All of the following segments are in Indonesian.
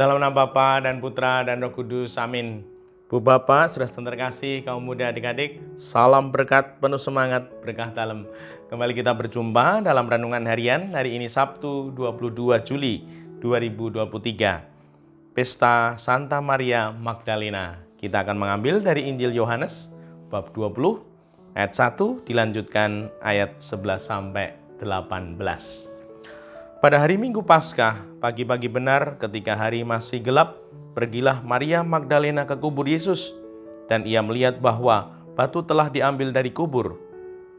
Dalam nama Bapa dan Putra dan Roh Kudus, amin. Bu Bapak, saudara terkasih, kaum muda adik-adik, salam berkat, penuh semangat, berkah dalam. Kembali kita berjumpa dalam renungan harian hari ini Sabtu 22 Juli 2023. Pesta Santa Maria Magdalena. Kita akan mengambil dari Injil Yohanes bab 20 ayat 1 dilanjutkan ayat 11 sampai 18. Pada hari Minggu Paskah, pagi-pagi benar ketika hari masih gelap, pergilah Maria Magdalena ke kubur Yesus, dan ia melihat bahwa batu telah diambil dari kubur.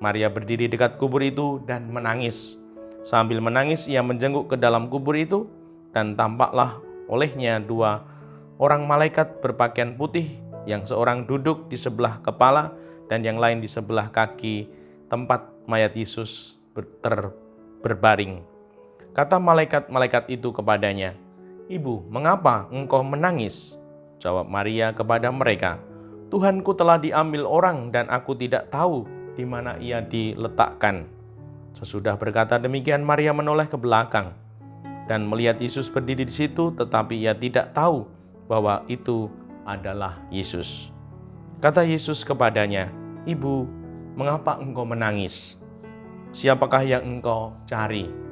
Maria berdiri dekat kubur itu dan menangis. Sambil menangis, ia menjenguk ke dalam kubur itu, dan tampaklah olehnya dua orang malaikat berpakaian putih, yang seorang duduk di sebelah kepala dan yang lain di sebelah kaki tempat mayat Yesus berbaring. Kata malaikat-malaikat itu kepadanya, "Ibu, mengapa engkau menangis?" Jawab Maria kepada mereka, "Tuhanku telah diambil orang dan aku tidak tahu di mana ia diletakkan." Sesudah berkata demikian, Maria menoleh ke belakang dan melihat Yesus berdiri di situ, tetapi ia tidak tahu bahwa itu adalah Yesus. Kata Yesus kepadanya, "Ibu, mengapa engkau menangis? Siapakah yang engkau cari?"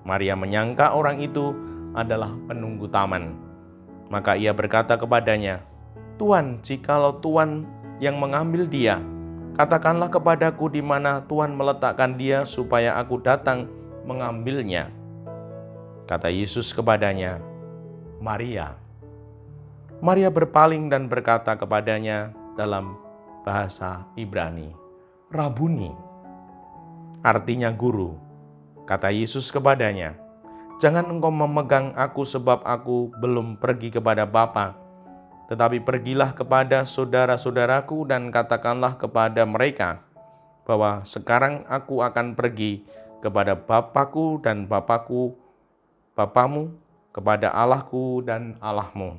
Maria menyangka orang itu adalah penunggu taman. Maka ia berkata kepadanya, "Tuan, jikalau Tuan yang mengambil dia, katakanlah kepadaku di mana Tuan meletakkan dia supaya aku datang mengambilnya." Kata Yesus kepadanya, "Maria." Maria berpaling dan berkata kepadanya dalam bahasa Ibrani, "Rabuni," artinya guru. Kata Yesus kepadanya, "Jangan engkau memegang aku sebab aku belum pergi kepada Bapa, tetapi pergilah kepada saudara-saudaraku dan katakanlah kepada mereka bahwa sekarang aku akan pergi kepada Bapakku dan Bapamu, kepada Allahku dan Allahmu."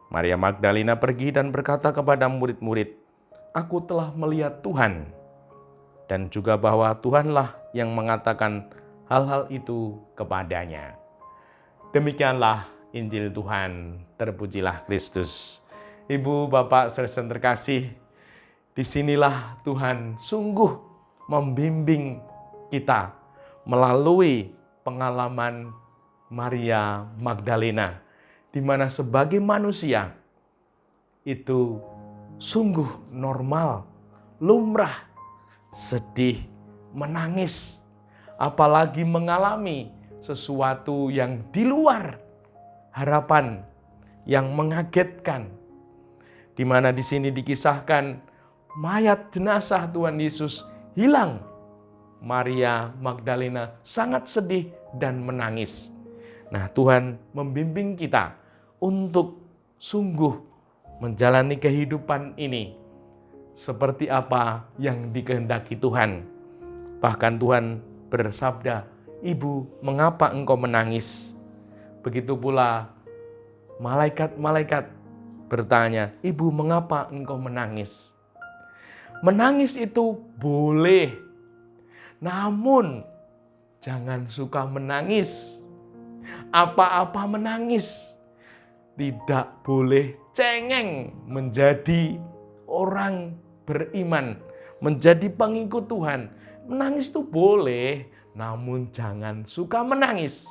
Maria Magdalena pergi dan berkata kepada murid-murid, "Aku telah melihat Tuhan," dan juga bahwa Tuhanlah yang mengatakan hal-hal itu kepadanya. Demikianlah Injil Tuhan, terpujilah Kristus. Ibu, Bapak, saudara terkasih, disinilah Tuhan sungguh membimbing kita melalui pengalaman Maria Magdalena, di mana sebagai manusia itu sungguh normal, lumrah, sedih, menangis, apalagi mengalami sesuatu yang di luar harapan, yang mengagetkan, di mana di sini dikisahkan mayat jenazah Tuhan Yesus hilang. Maria Magdalena sangat sedih dan menangis. Nah, Tuhan membimbing kita untuk sungguh menjalani kehidupan ini seperti apa yang dikehendaki Tuhan. Bahkan Tuhan bersabda, "Ibu, mengapa engkau menangis?" Begitu pula malaikat-malaikat bertanya, "Ibu, mengapa engkau menangis?" Menangis itu boleh, namun jangan suka menangis. Apa-apa menangis. Tidak boleh cengeng menjadi orang beriman, menjadi pengikut Tuhan. Menangis itu boleh, namun jangan suka menangis.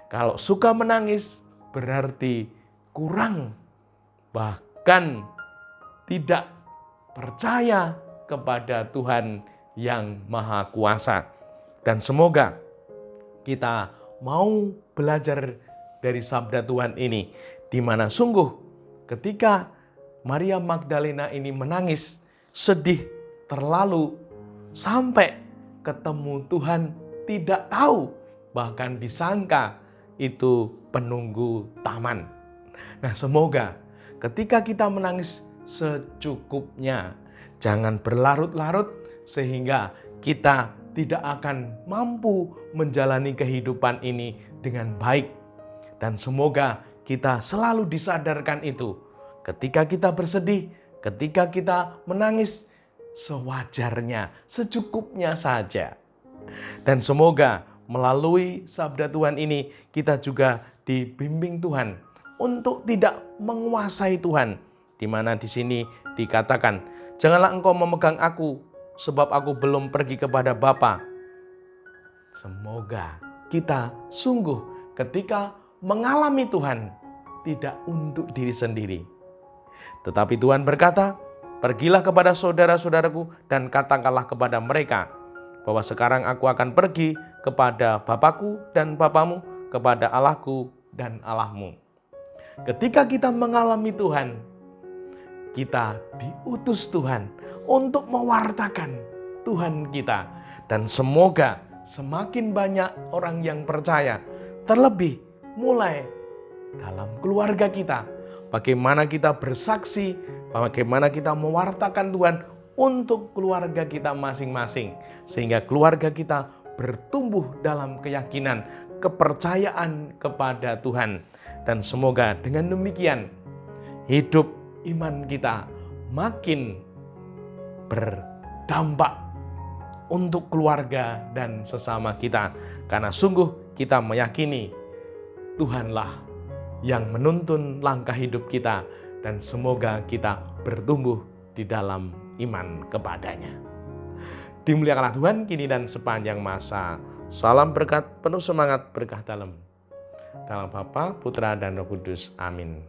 Kalau suka menangis berarti kurang, bahkan tidak percaya kepada Tuhan yang Maha Kuasa. Dan semoga kita mau belajar dari sabda Tuhan ini, di mana sungguh ketika Maria Magdalena ini menangis, sedih, terlalu, sampai ketemu Tuhan tidak tahu, bahkan disangka itu penunggu taman. Nah, semoga ketika kita menangis secukupnya, jangan berlarut-larut sehingga kita tidak akan mampu menjalani kehidupan ini dengan baik. Dan semoga kita selalu disadarkan itu. Ketika kita bersedih, ketika kita menangis, sewajarnya, secukupnya saja. Dan semoga melalui sabda Tuhan ini kita juga dibimbing Tuhan untuk tidak menguasai Tuhan. Di mana di sini dikatakan, janganlah engkau memegang aku, sebab aku belum pergi kepada Bapa. Semoga kita sungguh ketika mengalami Tuhan, tidak untuk diri sendiri. Tetapi Tuhan berkata, pergilah kepada saudara-saudaraku dan katakanlah kepada mereka, bahwa sekarang aku akan pergi kepada Bapakku dan Bapamu, kepada Allahku dan Allahmu. Ketika kita mengalami Tuhan, kita diutus Tuhan untuk mewartakan Tuhan kita. Dan semoga semakin banyak orang yang percaya, terlebih mulai dalam keluarga kita. Bagaimana kita bersaksi, bagaimana kita mewartakan Tuhan untuk keluarga kita masing-masing. Sehingga keluarga kita bertumbuh dalam keyakinan, kepercayaan kepada Tuhan. Dan semoga dengan demikian hidup iman kita makin berdampak untuk keluarga dan sesama kita. Karena sungguh kita meyakini Tuhanlah yang menuntun langkah hidup kita. Dan semoga kita bertumbuh di dalam iman kepadanya. Dimuliakanlah Tuhan kini dan sepanjang masa. Salam berkat, penuh semangat, berkah dalam Bapa, Putra, dan Roh Kudus. Amin.